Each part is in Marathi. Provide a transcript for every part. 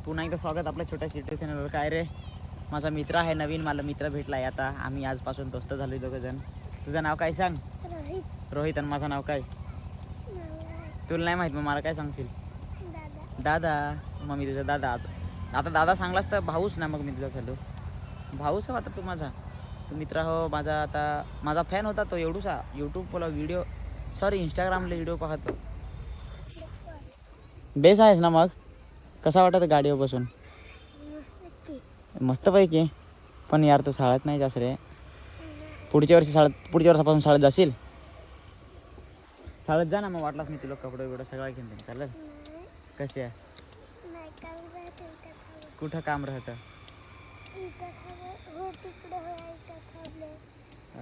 पुन्हा एकदा स्वागत आपल्या छोट्या युट्यूब चॅनलवर. काय रे, माझा मित्र आहे नवीन, मला मित्र भेटला आहे आता. आम्ही आजपासून दोस्त झालो दोघं जण. तुझं नाव काय सांग? रोहित. आणि माझं नाव काय? तुला नाही माहीत, मग मला काय सांगशील? दादा. मग मी तुझा दादा. आता दादा सांगलास तर भाऊच ना, मग मी तुझा झालो भाऊच हो. आता तू माझा तू मित्र हो माझा. आता माझा फॅन होता तो एवढूसा. यूट्यूबला व्हिडिओ इंस्टाग्रामला व्हिडिओ पाहतो. बेस आहेस ना? मग कसा वाटत गाडीवर बसून? मस्तपैकी. पण यार तू शाळेत नाही जास रे. पुढच्या वर्षापासून शाळेत जाशील? शाळेत जा ना, मग वाटलास मी तुला कपडे बिपडे सगळं घेऊन देईन. चालेल? कसे आहे? कुठं काम राहतं?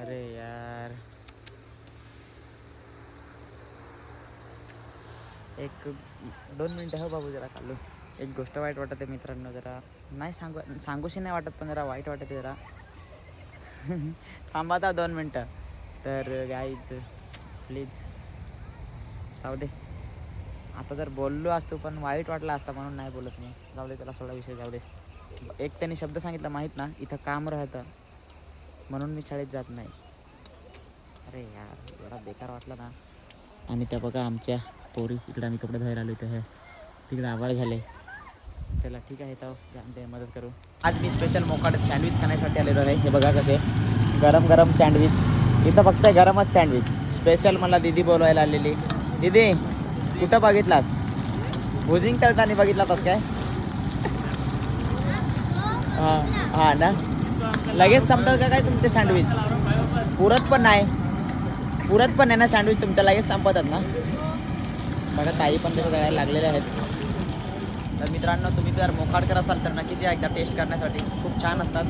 अरे यार, एक 2 मिनटं हो बाबू, जरा चालू. एक गोष्ट वाईट वाटते मित्रांनो, जरा नाही सांगूशी नाही वाटत, पण जरा वाईट वाटते जरा. थांबा आता 2 मिनटं. तर गाईज प्लीज जाऊ दे. आता जर बोललो असतो पण वाईट वाटला असता, म्हणून नाही बोलत मी. जाऊ दे, त्याला सोडा विषय, जाऊ दे. एक त्यांनी शब्द सांगितला माहीत ना, इथं काम राहतं म्हणून मी शाळेत जात नाही. अरे यार, एवढा बेकार वाटला ना. आणि त्या बघा आमच्या पोरी, इकडे आम्ही कपडे धुवायला आलो इथं. हे तिकडे आवाळ झाले. चला ठीक आहे, तर मदत करू. आज मी स्पेशल मोकाट सँडविच खाण्यासाठी आलेलो आहे. हे बघा कसे गरम गरम सँडविच. इथं फक्त गरमच सँडविच. स्पेशल मला दीदी बोलवायला आलेली. दीदी कुठं बघितलास? भुजिंग करताना बघितला तस काय? हां ना. लगेच संपतात का काय तुमचे सँडविच? पुरत पण आहे ना सँडविच तुमच्या, लगेच संपतात ना. बघा ताई पण तसं करायला लागलेले आहेत. तर मित्रांनो, तुम्ही जर मोकाटकर असाल तर नक्कीच या एकदा टेस्ट करण्यासाठी. खूप छान असतात.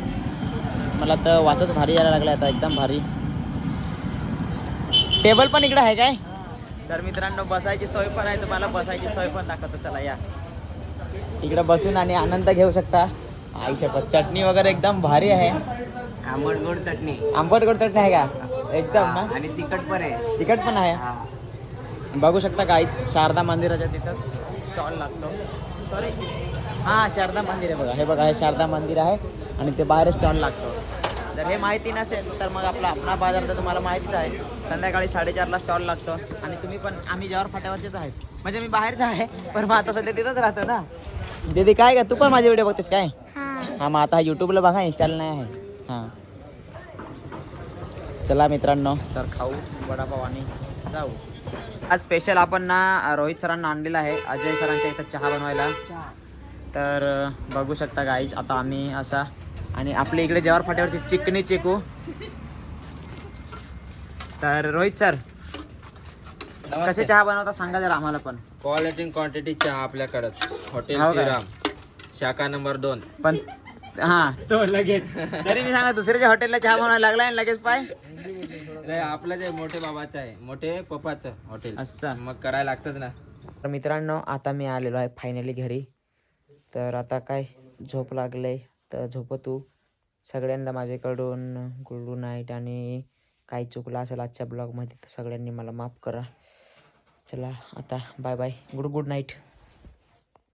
मला तर वासच भारी यायला लागला आता, एकदम भारी. टेबल पण इकडे आहे काय? तर मित्रांनो, बसायची सोय पण आहे. तुम्हाला बसायची सोय पण दाखवतो, चला या. इकडे बसून आणि आनंद घेऊ शकता. आई शपथ, चटणी वगैरे एकदम भारी आहे. आंबट गोड चटणी आहे का? एकदम ना. आणि तिखट पण आहे. बघू शकता गाईज, शारदा मंदिराच्या तिथंच स्टॉल लागतो. सॉरी, हां शारदा मंदिर आहे बघा. हे बघा, हे शारदा मंदिर आहे आणि ते बाहेर स्टॉल लागतो. जर हे माहिती नसेल तर मग अपना बाजार तर तुम्हाला माहितीच आहे. संध्याकाळी 4:30ला स्टॉल लागतो. आणि तुम्ही पण, आम्ही जव्हार फाट्यावरचेच आहेत. म्हणजे मी बाहेरचा आहे, पण मग आता सध्या तिथंच राहतो ना. दीदी काय का, तू पण माझे व्हिडिओ बघतेस काय? हां, मग आता यूट्यूबला बघा, इंस्टाला नाही आहे. हां, चला मित्रांनो, तर खाऊ वडापाव आणि जाऊ. आज स्पेशल आपण ना रोहित सरांना आणलेला आहे, अजय सरांच्या इथं चहा बनवायला. तर बघू शकता गाईज, आता आम्ही असा, आणि आपल्या इकडे जव्हार फाट्यावरची चिकनी चिकू. तर रोहित सर, कसे चहा बनवता सांगा जरा आम्हाला पण. क्वालिटी क्वांटिटी चहा आपल्याकडे. हॉटेल हो का? श्रीराम, शाखा नंबर 2. पण हां, तो लगेच तरी मी सांगा दुसऱ्याच्या हॉटेलला चहा बनवायला लागला आणि लगेच पाय. आपलं जे मोठे बाबाचं आहे, मोठे पप्पाचं हॉटेल, असं मग करायला लागतंच ना. तर मित्रांनो, आता मी आलेलो आहे फायनली घरी. तर आता काय झोप लागले, तर झोपतू. सगळ्यांना माझ्याकडून गुड नाईट. आणि काही चुकलं असेल आजच्या ब्लॉगमध्ये तर सगळ्यांनी मला माफ करा. चला आता बाय बाय, गुड नाईट.